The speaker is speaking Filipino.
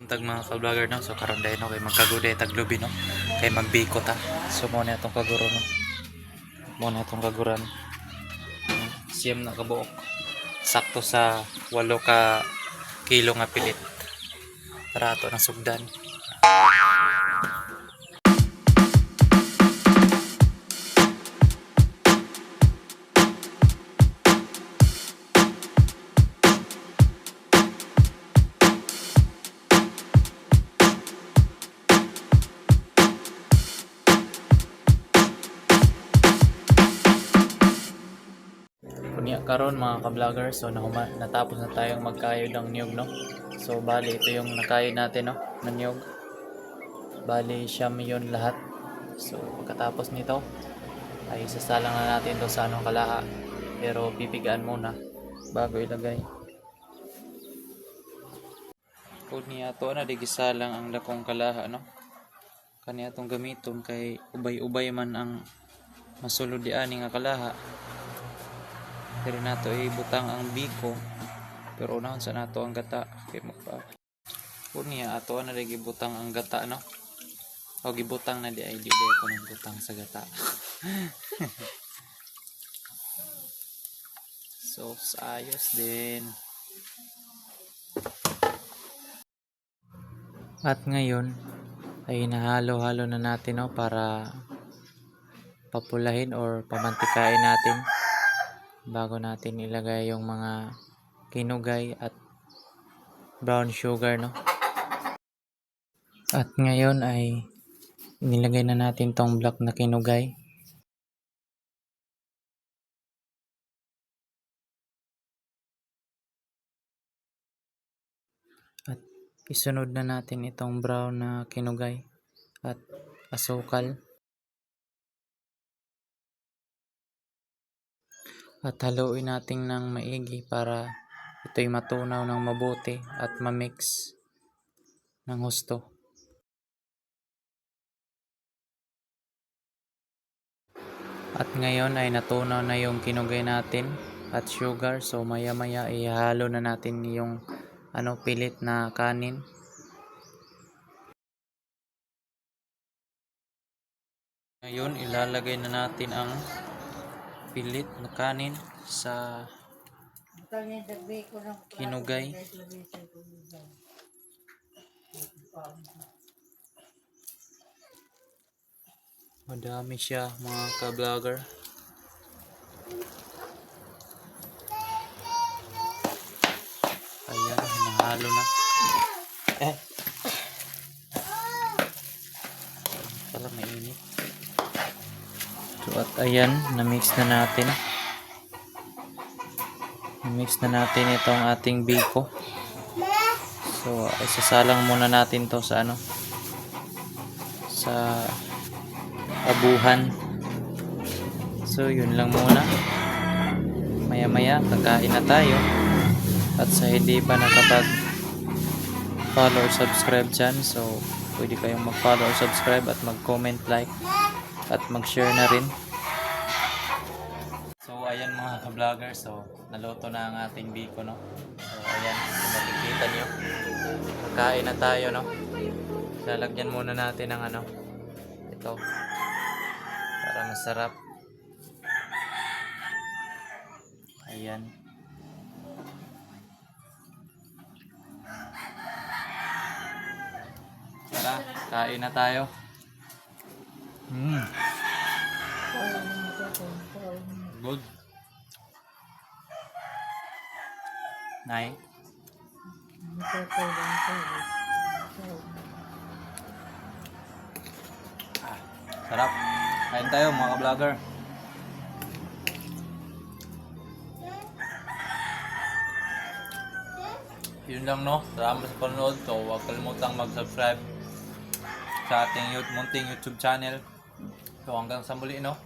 Tag mga ka-vlogger no, so karon dahil no kay magkaguday taglubi no, kay magbiko ta. So mo na itong kaguro no, mo na itong kaguran. Siyam na kabuok, sakto sa 8 ka kilo nga pilit para ato ng sugdan. Kunya karon mga ka-vlogger, so natapos na tayong magkayod ng niyog no. So bali ito yung nakayod natin no, ng niyog. Bali siyam yun lahat. So pagkatapos nito ay sasalang na natin to sa anong kalaha. Pero pipigaan muna bago ilagay. Kunya to na digisalang ang dakong kalaha no. Kaniya tong gamiton kay ubay-ubay man ang masulod di ani nga kalaha. Pero nato ibutang ang biko, pero unahon sa nato ang gata kay magpa kunya ato na rin gibutang ang gata no, o gibutang na di ay di ko nang butang sa gata. So ayos din. At ngayon ay nahalo-halo na natin no, para papulahin or pamantikain natin bago natin ilagay yung mga kinugay at brown sugar no. At ngayon ay nilagay na natin tong black na kinugay. At isunod na natin itong brown na kinugay at asukal. At haluin natin ng maigi para ito'y matunaw ng mabuti at ma-mix ng husto. At ngayon ay natunaw na yung kinugay natin at sugar, so maya maya ihalo na natin yung pilit na kanin. Ngayon ilalagay na natin ang pilit na kanin sa kinugay. Madami siya mga ka-vlogger. Ayan, nahalo na. Pala mainit. So at ayan, na-mix na natin. Na-mix na natin itong ating biko. So isasalang muna natin to sa sa abuhan. So yun lang muna. Maya maya kakain na tayo. At sa hindi pa nakapag follow or subscribe dyan, so pwede kayong mag follow or subscribe at mag comment, like at mag share na rin. So ayan mga ka-vlogger, so naluto na ang ating biko no. So ayan, kung makikita nyo, kakain na tayo no. Lalagyan muna natin ng ito para masarap. Ayan. Tara, kain na tayo. Good. Nay. Sarap. Kain tayo mga ka-vlogger. Yun lang no. Salamat sa panonood. So huwag kalimutang mag-subscribe sa ating munting YouTube channel. So hanggang sa muli no.